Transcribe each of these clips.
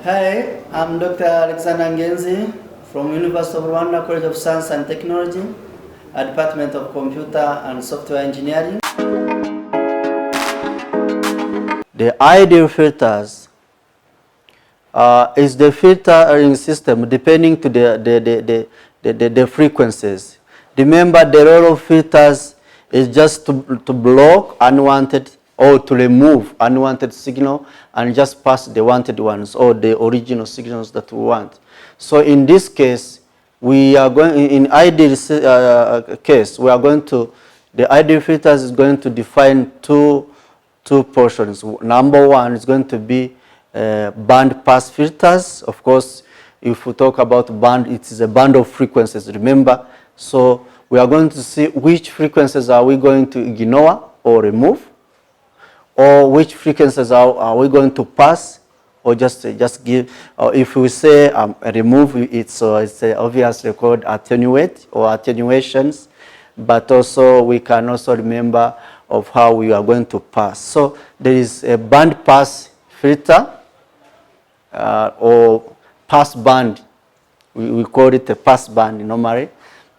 Hi, I'm Dr. Alexander NGENZI from University of Rwanda College of Science and Technology, Department of Computer and Software Engineering. The ideal filters is the filtering system depending to the frequencies. Remember, the role of filters is just to block unwanted or to remove unwanted signal and just pass the wanted ones or the original signals that we want. So in this case, we are going, in ideal case, we are going to, the ideal filters is going to define two portions. Number one is going to be band pass filters. Of course, if we talk about band, it is a band of frequencies, remember. So we are going to see which frequencies are we going to ignore or remove, or which frequencies are we going to pass, or just give, or if we say remove, it's obviously called attenuate or attenuations, but also we can also remember of how we are going to pass. So there is a band pass filter or pass band, we call it a pass band normally,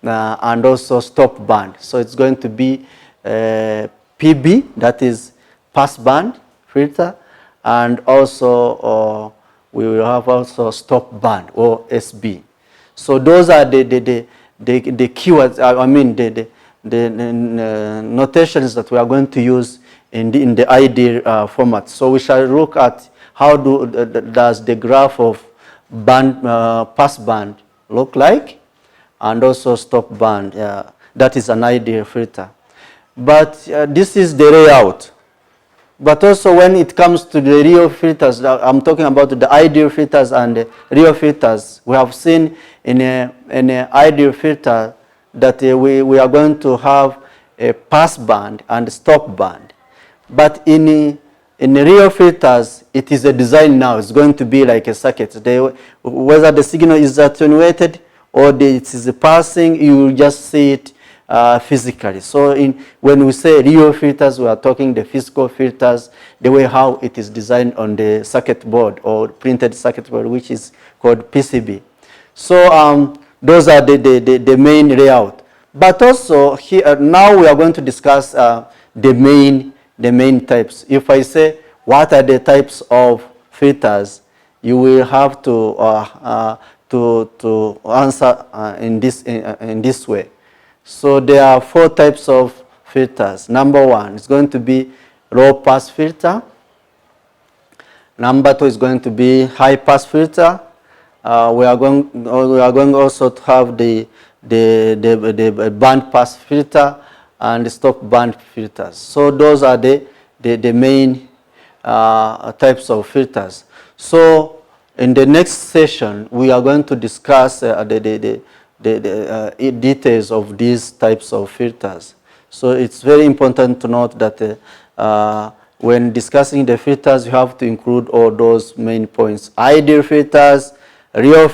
and also stop band. So it's going to be PB, that is pass band filter, and also we will have also stop band or SB. So those are the keywords, I mean the notations that we are going to use in the ideal format. So we shall look at how does the graph of band pass band look like, and also stop band. That is an ideal filter. But this is the layout. But also when it comes to the real filters, I'm talking about the ideal filters and the real filters. We have seen in an ideal filter that we are going to have a pass band and stop band. But in real filters, it is a design now. It's going to be like a circuit. Whether the signal is attenuated or it is passing, you will just see it physically. So when we say real filters, we are talking the physical filters, the way how it is designed on the circuit board or printed circuit board, which is called PCB. So those are the main layout. But also here now we are going to discuss the main types. If I say what are the types of filters, you will have to answer in this way. So there are 4 types of filters. Number 1 is going to be low pass filter. Number 2 is going to be high pass filter. We are going also to have the band pass filter and the stop band filters. So those are the main types of filters. So in the next session, we are going to discuss the details of these types of filters. So it's very important to note that when discussing the filters, you have to include all those main points: ideal filters, real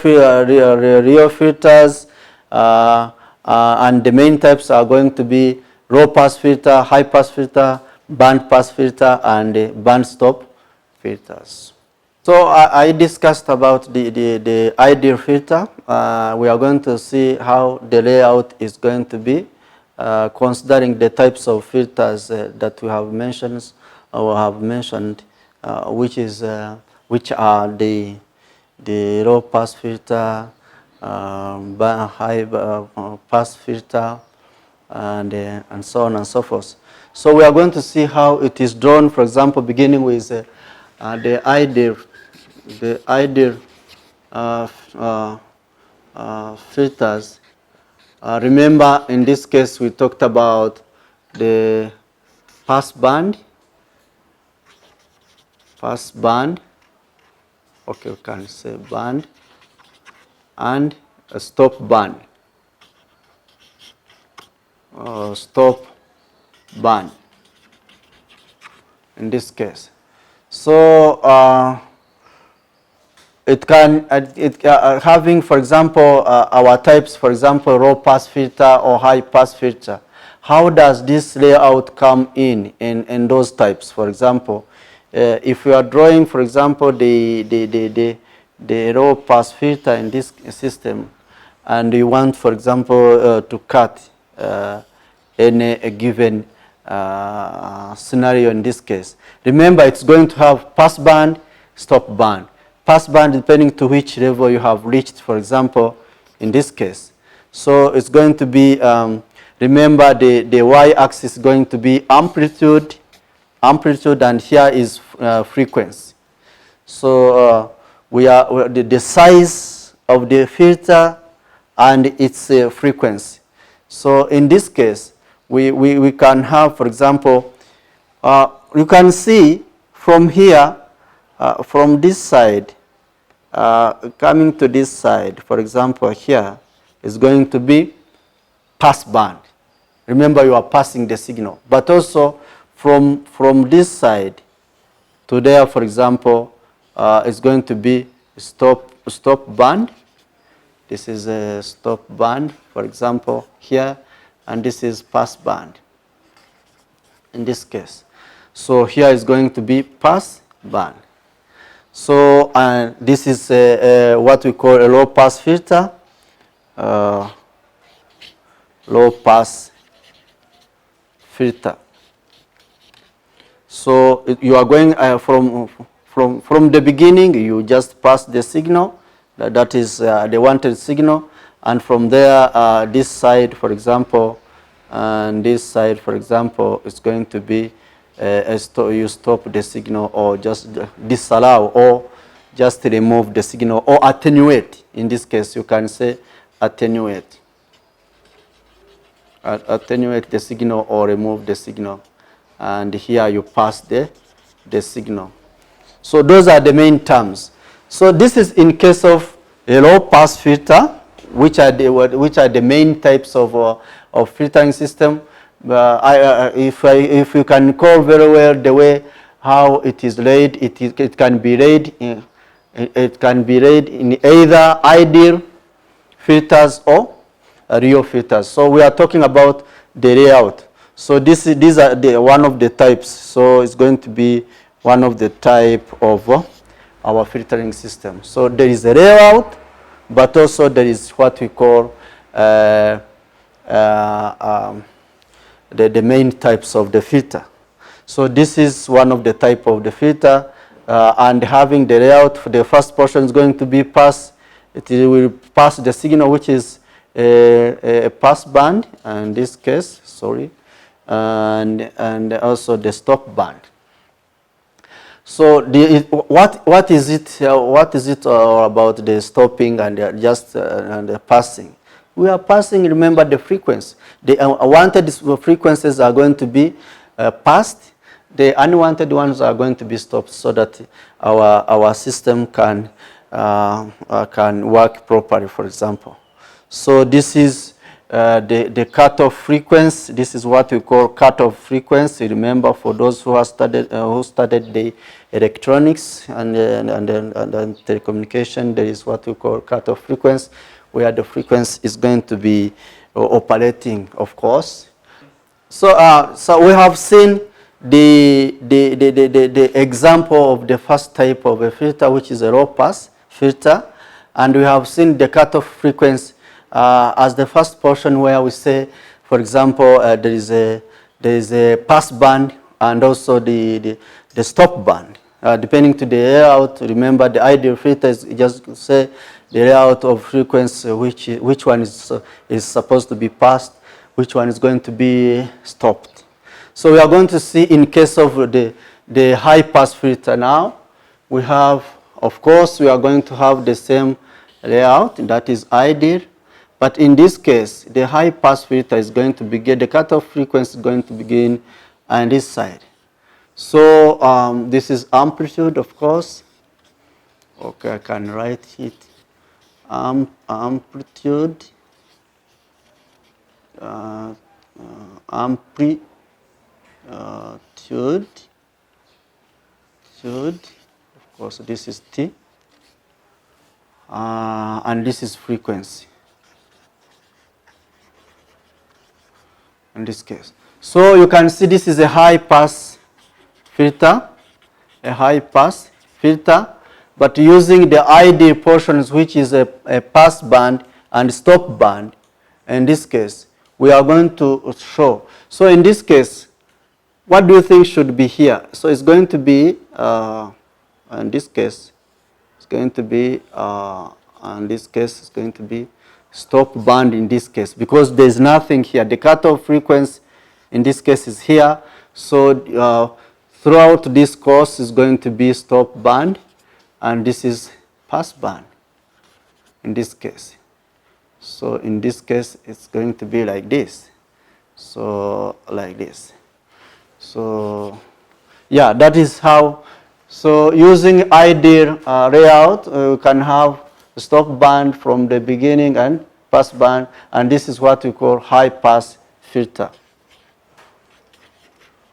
filters, and the main types are going to be low pass filter, high pass filter, band pass filter, and band stop filters. So I discussed about the ideal filter. We are going to see how the layout is going to be, considering the types of filters that we have mentioned, which are the low pass filter, high pass filter, and so on and so forth. So we are going to see how it is drawn. For example, beginning with the ideal filters. Remember, in this case, we talked about the pass band. Okay, we can say band, and a stop band. Stop band. In this case, so having, for example, our types, for example, low pass filter or high pass filter. How does this layout come in those types? For example, if we are drawing, for example, the the low pass filter in this system, and you want, for example, to cut any given scenario in this case. Remember, it's going to have pass band, stop band. Pass band depending to which level you have reached, for example, in this case. So it's going to be, remember the y-axis is going to be amplitude, and here is frequency. So the size of the filter and its frequency. So in this case, we can have, for example, you can see from here, from this side, coming to this side, for example, here is going to be pass band. Remember, you are passing the signal. But also from this side to there, for example, is going to be stop band. This is a stop band, for example, here, and this is pass band in this case. So here is going to be pass band. So this is what we call a low pass filter, low pass filter. So you are going from the beginning, you just pass the signal, that is the wanted signal, and from there, this side, for example, and this side, for example, is going to be you stop the signal, or just disallow, or just remove the signal, or attenuate. In this case, you can say attenuate. Attenuate the signal or remove the signal. And here you pass the signal. So those are the main terms. So this is in case of a low pass filter, which are the main types of filtering system. If you can recall very well the way how it is laid, it can be laid in either ideal filters or real filters. So we are talking about the layout. So these are one of the types. So it's going to be one of the type of our filtering system. So there is a layout, but also there is what we call the main types of the filter. So this is one of the type of the filter, and having the layout for the first portion is going to be pass. It will pass the signal, which is a pass band in this case, sorry, and also the stop band. So what is it about the stopping and the passing? We are passing, remember, the frequency. The wanted frequencies are going to be passed. The unwanted ones are going to be stopped, so that our system can work properly, for example. So this is the cutoff frequency. This is what we call cutoff frequency. Remember, for those who have studied the electronics and telecommunication, there is what we call cutoff frequency, where the frequency is going to be operating, of course. So we have seen the example of the first type of a filter, which is a low pass filter, and we have seen the cutoff frequency as the first portion, where we say, for example, there is a pass band and also the stop band, depending to the layout. Remember, the ideal filter is just say the layout of frequency, which one is supposed to be passed, which one is going to be stopped. So we are going to see in case of the high pass filter now, we have, of course, we are going to have the same layout, that is ideal. But in this case, the high pass filter is going to begin, the cutoff frequency is going to begin on this side. So this is amplitude, of course. Okay, I can write it. Amplitude, amplitude, of course, this is T, and this is frequency in this case. So you can see this is a high pass filter, but using the ID portions, which is a pass band and stop band. In this case, we are going to show. So in this case, what do you think should be here? So it's going to be, in this case, it's going to be, in this case, it's going to be stop band in this case, because there's nothing here. The cutoff frequency in this case is here. So throughout this course is going to be stop band, and this is pass band in this case. So in this case, it's going to be like this. So like this. So yeah, that is how. So using ideal layout, we can have stop band from the beginning and pass band, and this is what we call high pass filter.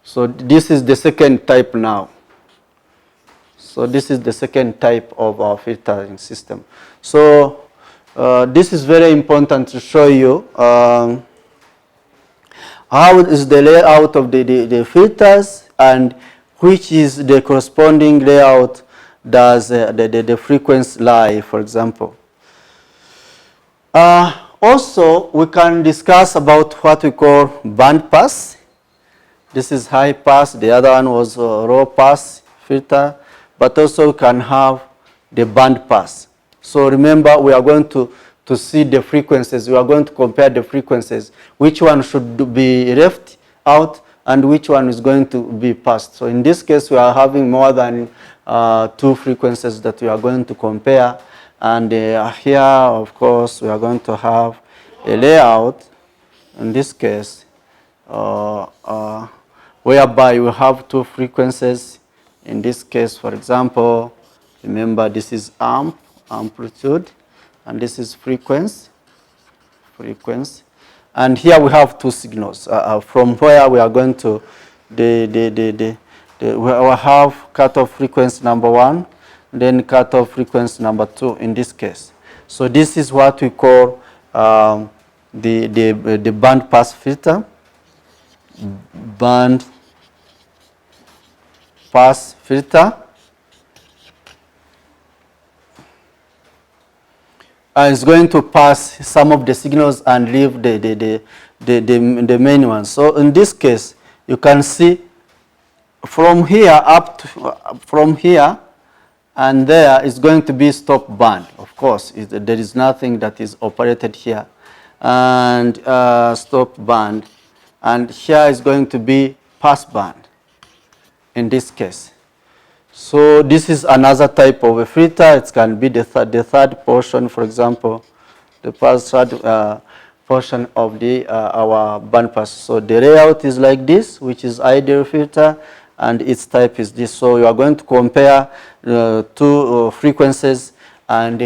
So this is the second type now. So this is the second type of our filtering system. So this is very important to show you how is the layout of the filters, and which is the corresponding layout does the frequency lie, for example. Also, we can discuss about what we call band pass. This is high pass, the other one was low pass filter, but also we can have the band pass. So remember, we are going to see the frequencies. We are going to compare the frequencies, which one should be left out and which one is going to be passed. So in this case, we are having more than 2 frequencies that we are going to compare. And here, of course, we are going to have a layout, in this case, whereby we have 2 frequencies. In this case, for example, remember this is amplitude, and this is frequency. And here we have 2 signals from where we are going to we have cutoff frequency number 1, then cutoff frequency number 2 in this case. So this is what we call the band pass filter, band pass filter. And it's going to pass some of the signals and leave the main ones. So in this case, you can see from here from here and there is going to be stop band. Of course, there is nothing that is operated here, and stop band, and here is going to be pass band in this case. So this is another type of a filter. It can be the third portion, for example, the third portion of our band pass. So the layout is like this, which is ideal filter, and its type is this. So you are going to compare 2 frequencies and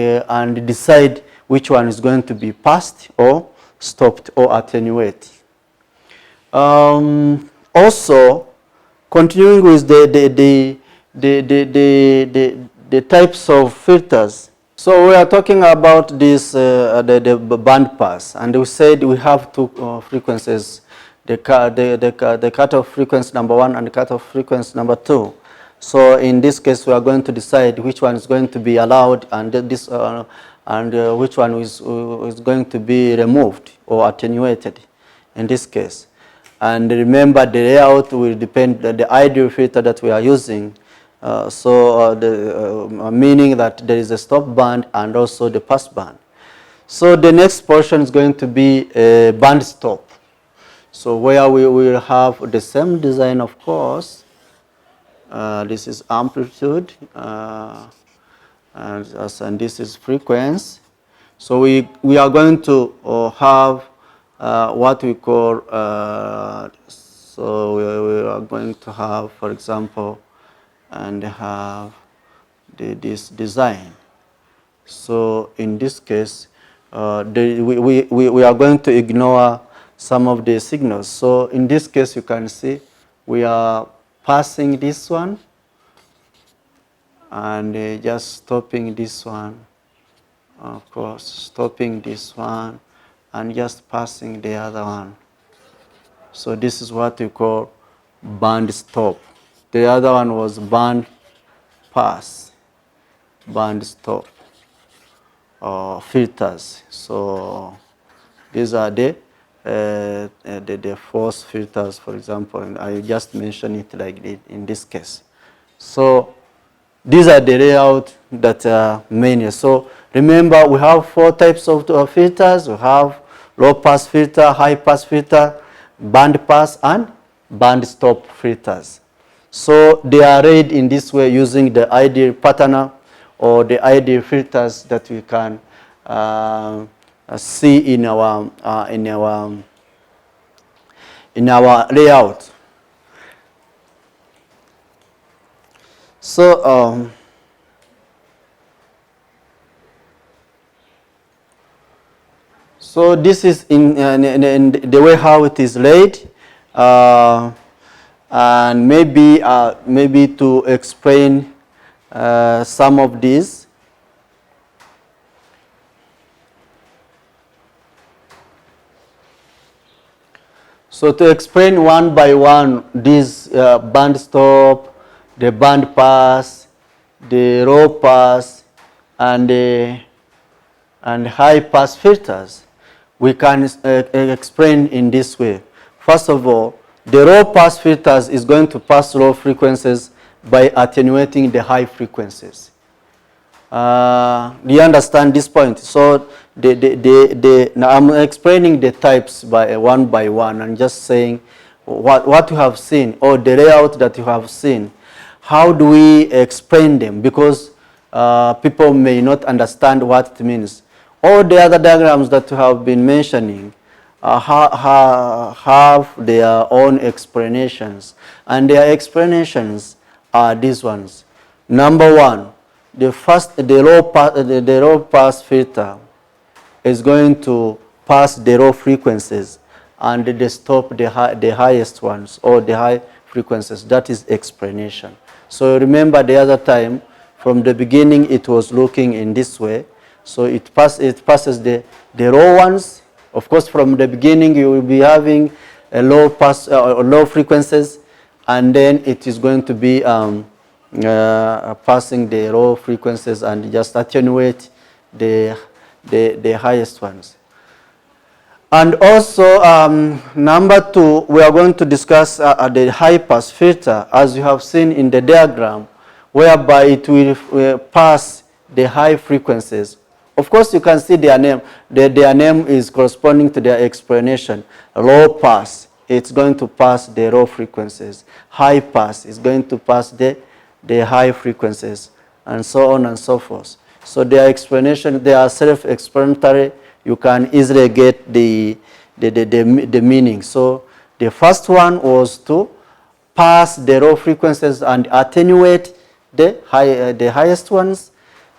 decide which one is going to be passed or stopped or attenuated. Also, continuing with the types of filters. So we are talking about this the band pass, and we said we have 2 frequencies, the cutoff frequency number 1 and the cutoff frequency number 2. So in this case, we are going to decide which one is going to be allowed, and this which one is going to be removed or attenuated in this case. And remember, the layout will depend on the ideal filter that we are using. Meaning that there is a stop band and also the pass band. So the next portion is going to be a band stop. So where we will have the same design, of course. This is amplitude, and this is frequency. So we are going to have what we call, so we are going to have, for example, and have this design. So in this case, we are going to ignore some of the signals. So in this case, you can see we are passing this one and just stopping this one, of course, stopping this one and just passing the other one. So this is what we call band stop. The other one was band pass. band stop filters. So these are the force filters, for example, and I just mentioned it like in this case. So these are the layout that are main. So remember, we have 4 types of filters. We have low pass filter, high pass filter, band pass, and band stop filters. So they are arrayed in this way using the ideal patterner or the ideal filters that we can see in our layout. So so this is in the way how it is laid, and maybe to explain some of these. So to explain one by one these band stop, the band pass, the low pass, and high pass filters, we can explain in this way. First of all, the low pass filters is going to pass low frequencies by attenuating the high frequencies. Do you understand this point? So now I'm explaining the types by one and just saying what you have seen or the layout that you have seen. How do we explain them? Because people may not understand what it means. All the other diagrams that you have been mentioning have their own explanations, and their explanations are these ones. Number one, the low pass filter is going to pass the low frequencies and they stop the highest ones or the high frequencies. That is explanation. So remember the other time, from the beginning it was looking in this way. So it passes the low ones. Of course, from the beginning you will be having a low frequencies, and then it is going to be passing the low frequencies and just attenuate the highest ones. And also, number two, we are going to discuss the high pass filter, as you have seen in the diagram, whereby it will pass the high frequencies. Of course, you can see their name. Their name is corresponding to their explanation. Low pass, it's going to pass the low frequencies. High pass is going to pass the high frequencies, and so on and so forth. So their explanation, they are self-explanatory. You can easily get the meaning. So the first one was to pass the low frequencies and attenuate the highest ones.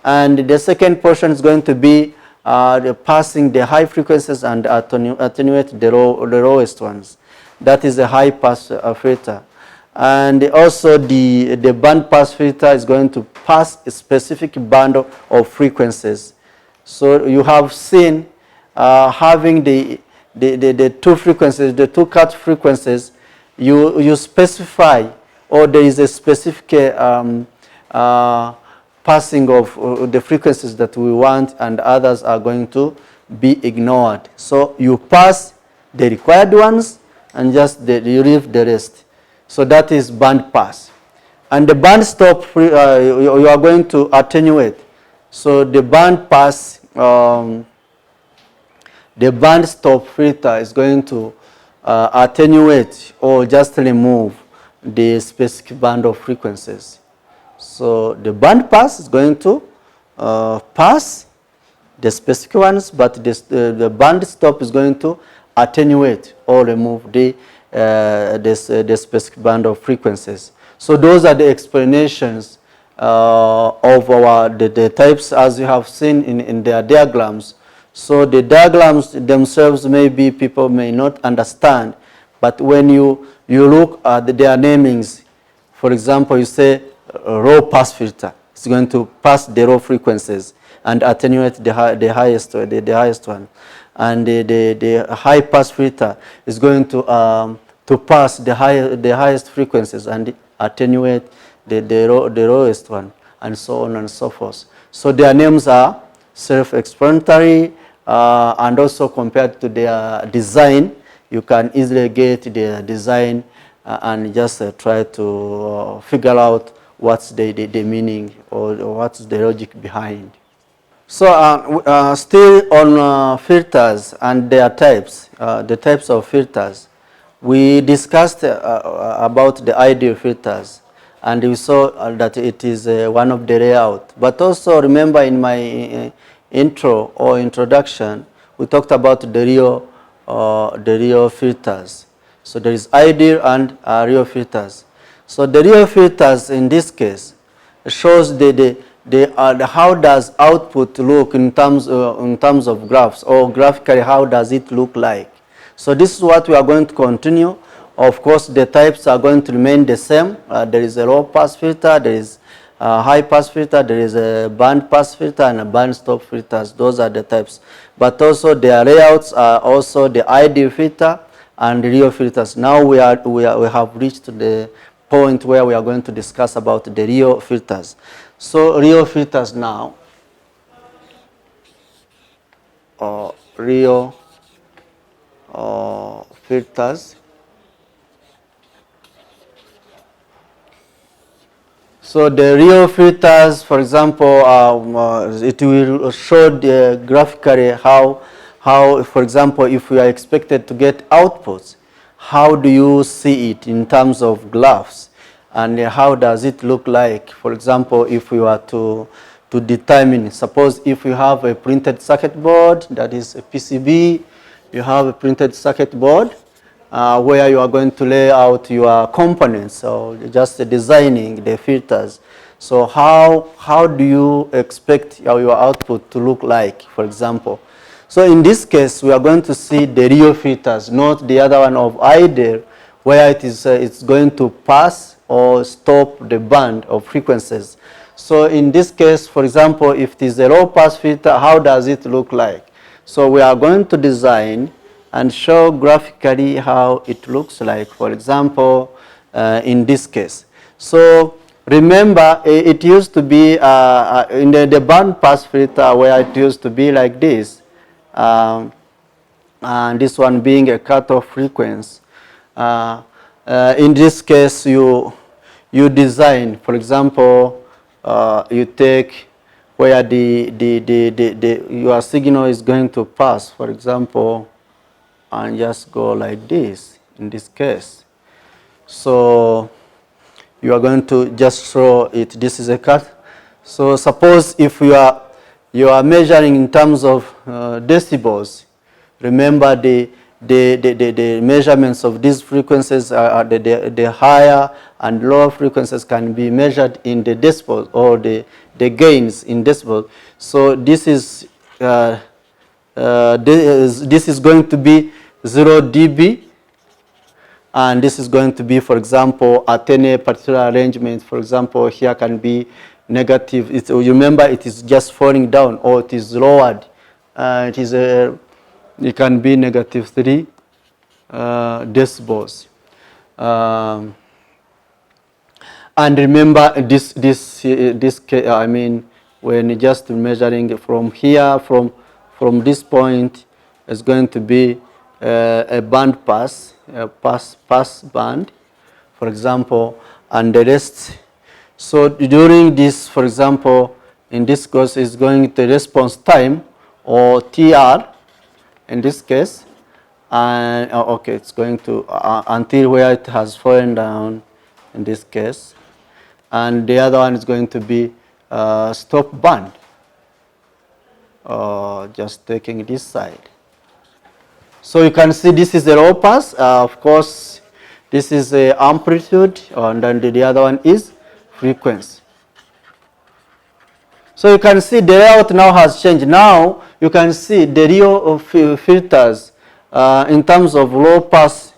And the second portion is going to be passing the high frequencies and attenuate the lowest ones. That is a high pass filter. And also the band pass filter is going to pass a specific band of frequencies. So you have seen having the two frequencies, the two cut frequencies, you specify, or there is a specific passing of the frequencies that we want, and others are going to be ignored. So you pass the required ones and just you leave the rest. So that is band pass. And the band stop, you are going to attenuate. So the band pass, the band stop filter is going to attenuate or just remove the specific band of frequencies. So the band pass is going to pass the specific ones, but the band stop is going to attenuate or remove the specific band of frequencies. So those are the explanations of the types as you have seen in their diagrams. So the diagrams themselves, maybe people may not understand, but when you look at their namings, for example, you say low pass filter, it's going to pass the low frequencies and attenuate the highest one, and the high pass filter is going to pass the highest frequencies and attenuate the lowest one, and so on and so forth. So their names are self-explanatory, and also compared to their design, you can easily get their design and just try to figure out what's the meaning or what's the logic behind. So still on filters and their types, the types of filters, we discussed about the ideal filters, and we saw that it is one of the layout. But also remember in my intro or introduction, we talked about the real filters. So there is ideal and real filters. So the real filters in this case shows how does output look in terms of graphs, or graphically how does it look like. So this is what we are going to continue. Of course, the types are going to remain the same. There is a low pass filter, there is a high pass filter, there is a band pass filter and a band stop filters. Those are the types. But also their layouts are also the ideal filter and the real filters. Now we have reached the point where we are going to discuss about the real filters. So real filters now, real filters. So the real filters, for example, it will show graphically how, for example, if we are expected to get outputs, how do you see it in terms of graphs, and how does it look like? For example, if we were to determine, suppose if you have a printed circuit board, that is a PCB, you have a printed circuit board where you are going to lay out your components, so just designing the filters. So how do you expect your output to look like, for example? So in this case, we are going to see the real filters, not the other one of ideal, where it is it's going to pass or stop the band of frequencies. So in this case, for example, if it is a low pass filter, how does it look like? So we are going to design and show graphically how it looks like, for example, in this case. So remember, it used to be in the band pass filter, where it used to be like this, and this one being a cutoff frequency. In this case, you design, for example, you take where your signal is going to pass, for example, and just go like this in this case. So you are going to just show it. This is a cut. So suppose if you are measuring in terms of decibels, remember the measurements of these frequencies are the higher and lower frequencies can be measured in the decibels, or the gains in decibels. So this is this is going to be 0 dB, and this is going to be, for example, at any particular arrangement. For example, here can be negative. You remember, it is just falling down, or it is lowered. It can be negative 3 decibels. And remember this I mean, when just measuring from here, from this point, is going to be a band pass, a pass band, for example, and the rest. So during this, for example, in this course is going to response time, or TR in this case, and okay, it's going to until where it has fallen down in this case, and the other one is going to be stop band, just taking this side. So you can see this is a low pass. Of course, this is a amplitude, and then the other one is frequency. So you can see the layout now has changed. Now you can see the real filters in terms of low pass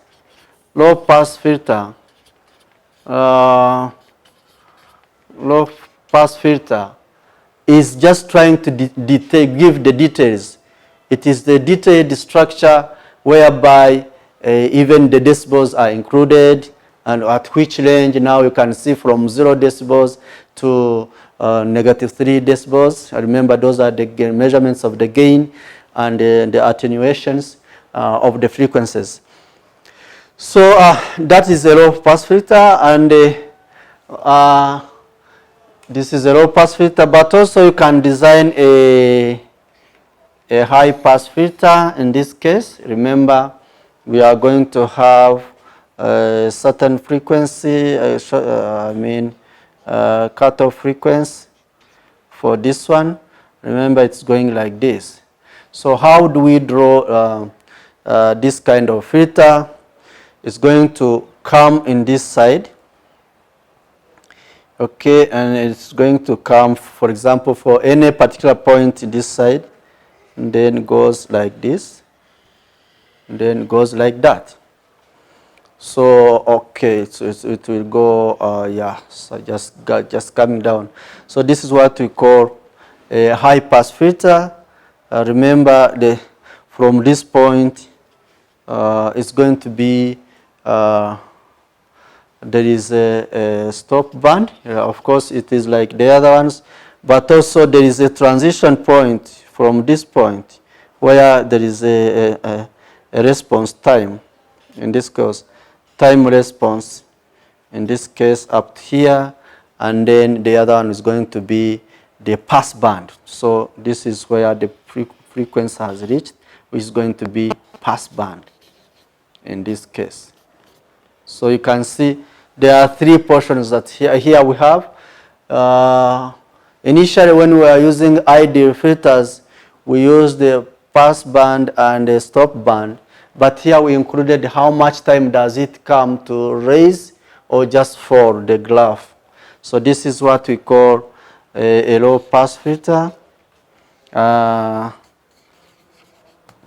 filter. Low pass filter is just trying to give the details. It is the detailed structure whereby even the decibels are included, and at which range. Now you can see from 0 decibels to negative 3 decibels. Remember, those are the gain, measurements of the gain and the attenuations of the frequencies. So that is a low pass filter, and this is a low pass filter, but also you can design a high pass filter. In this case, remember, we are going to have a certain frequency, cutoff frequency for this one. Remember, it's going like this. So how do we draw this kind of filter? It's going to come in this side. Okay, and it's going to come, for example, for any particular point in this side, and then goes like this, and then goes like that. So okay, so it will go, yeah, so just coming down. So this is what we call a high pass filter. Remember, from this point, it's going to be there is a stop band. Of course, it is like the other ones, but also there is a transition point from this point where there is a response time. In this case, time response, in this case up here, and then the other one is going to be the pass band. So this is where the frequency has reached, which is going to be pass band in this case. So you can see there are three portions that here we have. Initially, when we were using ideal filters, we used the pass band and the stop band, but here we included how much time does it come to raise or just fall the graph. So this is what we call a low pass filter.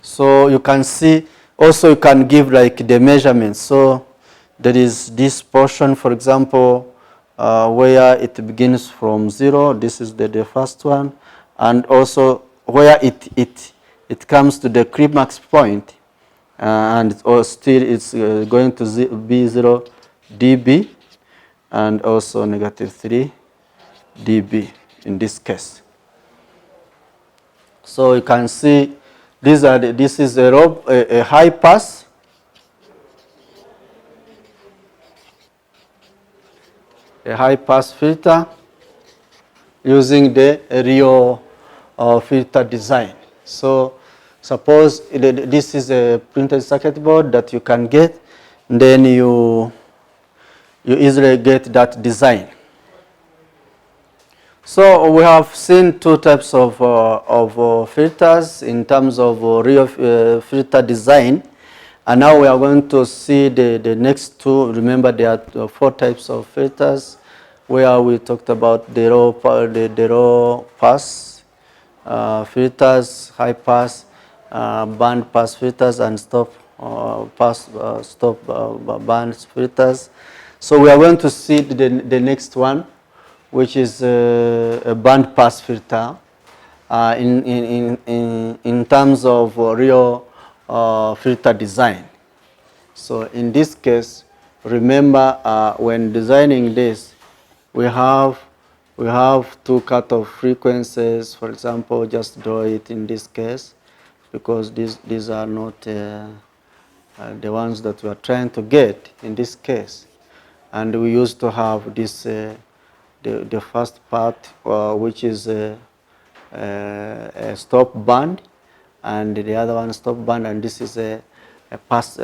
So you can see, also you can give like the measurements. So there is this portion, for example, where it begins from 0. This is the first one. And also where it comes to the climax point, and still it's going to be 0 dB, and also negative 3 dB in this case. So you can see this is a high pass. A high pass filter using the real filter design. So suppose this is a printed circuit board that you can get, then you easily get that design. So we have seen two types of filters in terms of real filter design. And now we are going to see the next two. Remember, there are four types of filters, where we talked about the low pass filters, high pass, band pass filters, and stop band filters. So we are going to see the next one, which is a band pass filter in terms of real filter design. So in this case, remember, when designing this, we have two cutoff frequencies. For example, just draw it in this case, because these are not the ones that we are trying to get in this case. And we used to have this the first part, which is a stop band, and the other one stop band, and this is a pass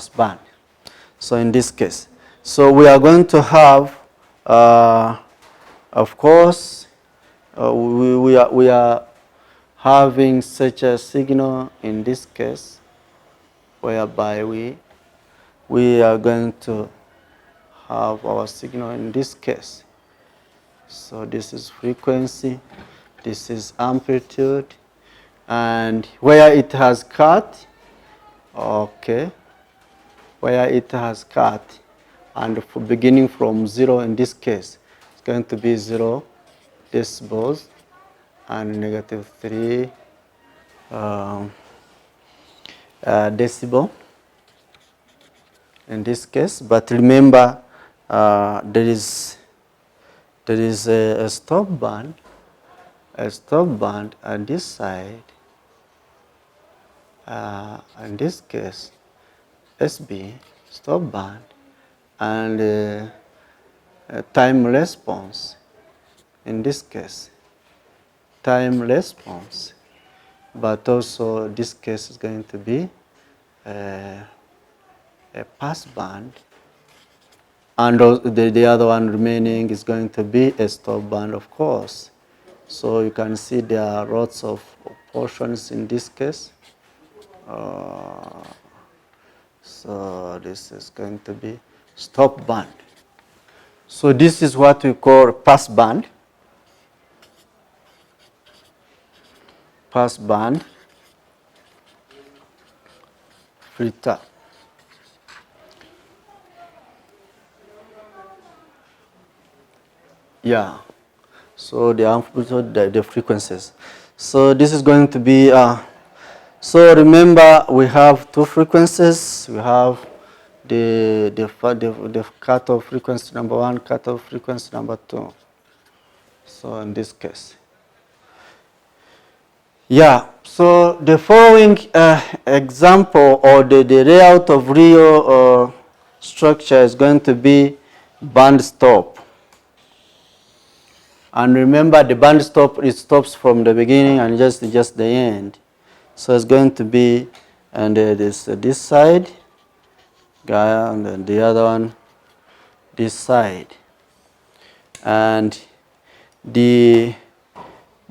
band. So in this case, so we are going to have, of course, we are having such a signal in this case, whereby we are going to have our signal in this case. So this is frequency, this is amplitude, and where it has cut, okay, where it has cut, and beginning from 0 in this case, it's going to be 0 decibels and negative 3 decibel in this case. But remember, there there is a stop band on this side, in this case SB, stop band, and time response, in this case time response, but also this case is going to be a pass band, and the other one remaining is going to be a stop band, of course. So you can see there are lots of portions in this case. So this is going to be stop band. So this is what we call pass band. Pass band filter. Yeah. So the amplitude, the frequencies. So this is going to be, so remember we have two frequencies. We have the cutoff frequency number 1, cutoff frequency number 2. So in this case. Yeah, so the following example or the layout of real structure is going to be band stop. And remember the band stop, it stops from the beginning and just the end. So it's going to be, and this side, and then the other one this side. And the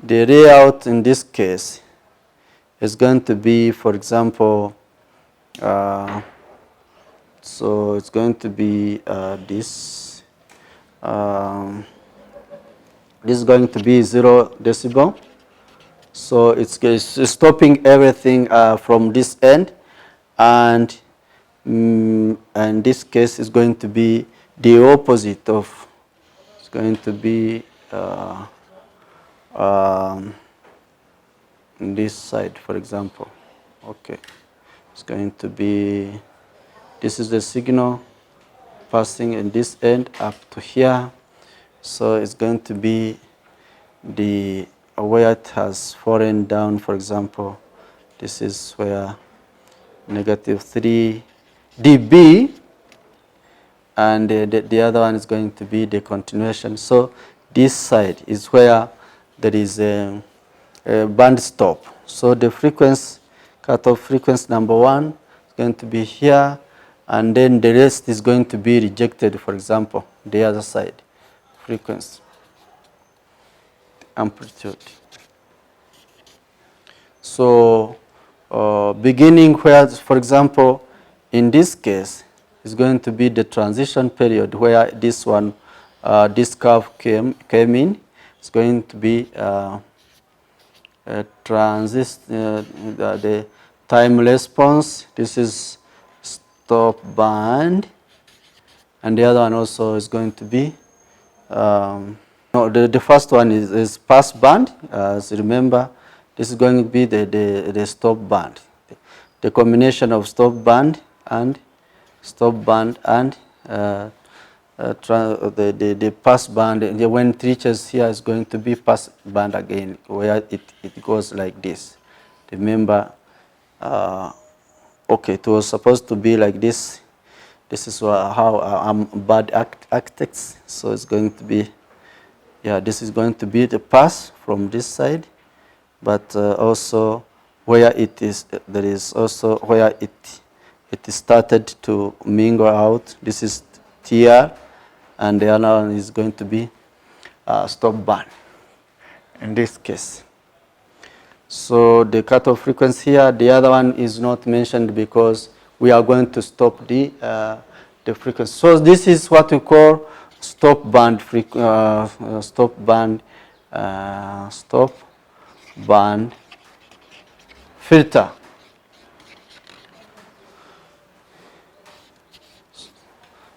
layout in this case is going to be, for example, so it's going to be this. This is going to be 0 decibel. So it's stopping everything from this end, and in this case is going to be the opposite of, it's going to be this side, for example. Okay, it's going to be, this is the signal passing in this end up to here. So it's going to be the where it has fallen down, for example. This is where -3 dB, and the other one is going to be the continuation. So this side is where there is a band stop. So the frequency, cutoff frequency number 1 is going to be here, and then the rest is going to be rejected, for example, the other side. Frequency, amplitude. So beginning where, for example, in this case, is going to be the transition period where this one, this curve came in. It's going to be the time response. This is stop band, and the other one also is going to be no, the first one is pass band. As you remember, this is going to be the stop band. The combination of stop band and the pass band. When it reaches here, is going to be pass band again, where it goes like this. Remember, okay, it was supposed to be like this. This is how I'm bad architects. So it's going to be, yeah, this is going to be the pass from this side, but also where it is, there is also where it started to mingle out. This is TR, and the other one is going to be stop band in this case. So the cutoff frequency here, the other one is not mentioned because we are going to stop the frequency. So this is what we call stop band filter.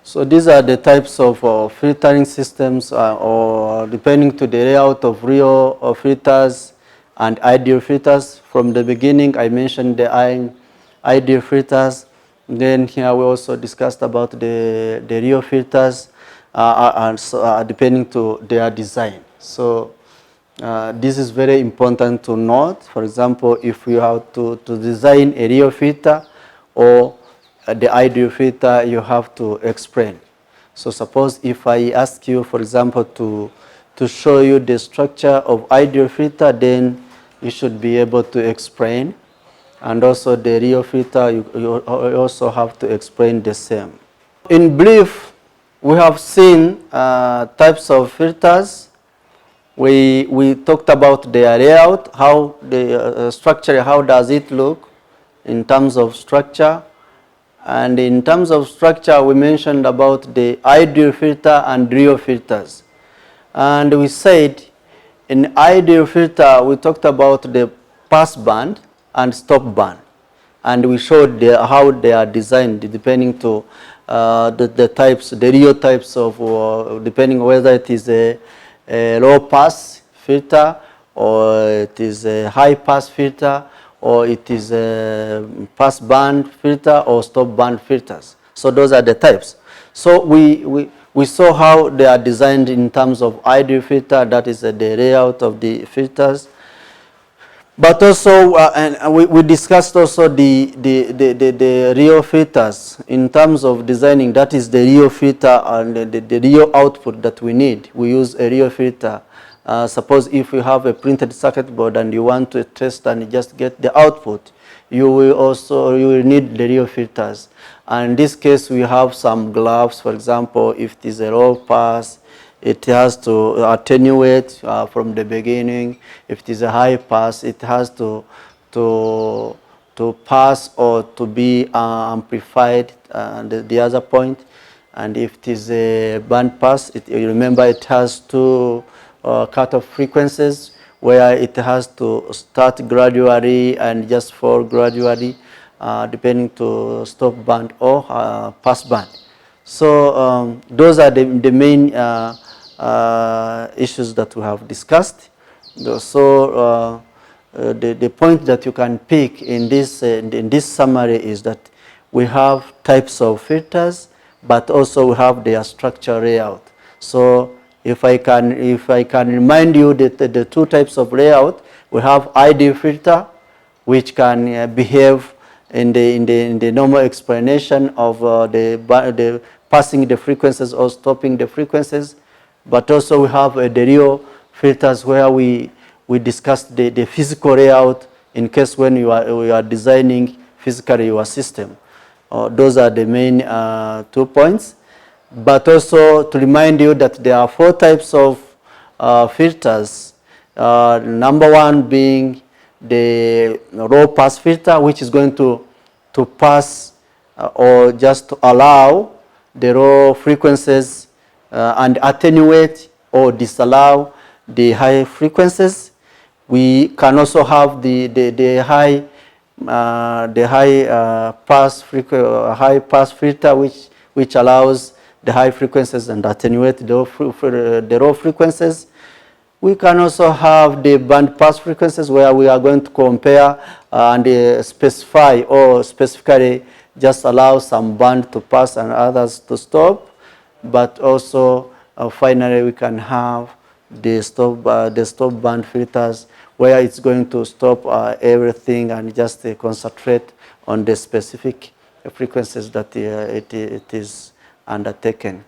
So these are the types of filtering systems, or depending to the layout of real filters and ideal filters. From the beginning, I mentioned the ideal filters. Then here we also discussed about the real filters, and so, depending to their design. So this is very important to note. For example, if you have to design a real filter or the ideal filter, you have to explain. So suppose if I ask you, for example, to show you the structure of ideal filter, then you should be able to explain. And also the real filter, you also have to explain the same. In brief, we have seen types of filters. We talked about their layout, how the structure, how does it look in terms of structure. And in terms of structure, we mentioned about the ideal filter and real filters. And we said in ideal filter, we talked about the pass band and stop band. And we showed how they are designed depending to the types, the real types of, depending whether it is a low pass filter or it is a high pass filter or it is a pass band filter or stop band filters. So those are the types. So we saw how they are designed in terms of ideal filter, that is the layout of the filters. But also, and we discussed also the real filters in terms of designing, that is the real filter and the real output that we need. We use a real filter. Suppose if you have a printed circuit board and you want to test and just get the output, you will need the real filters. And in this case, we have some gloves. For example, if it is a low pass, it has to attenuate from the beginning. If it is a high pass, it has to pass or to be amplified, the other point. And if it is a band pass, you remember it has two cutoff frequencies where it has to start gradually and just fall gradually, depending to stop band or pass band. So those are the main issues that we have discussed. So the point that you can pick in this summary is that we have types of filters, but also we have their structure layout. So if I can remind you that the two types of layout, we have ideal filter, which can behave in the normal explanation of the passing the frequencies or stopping the frequencies. But also we have the real filters where we discussed the physical layout in case when you are designing physically your system. Those are the main 2 points. But also to remind you that there are 4 types of filters. Number 1 being the low pass filter, which is going to pass or just to allow the low frequencies and attenuate or disallow the high frequencies. We can also have the high pass filter, which allows the high frequencies and attenuate the low frequencies. We can also have the band pass frequencies where we are going to compare and specify or specifically just allow some band to pass and others to stop. But also finally we can have the stop band filters where it's going to stop everything and just concentrate on the specific frequencies that it is undertaken.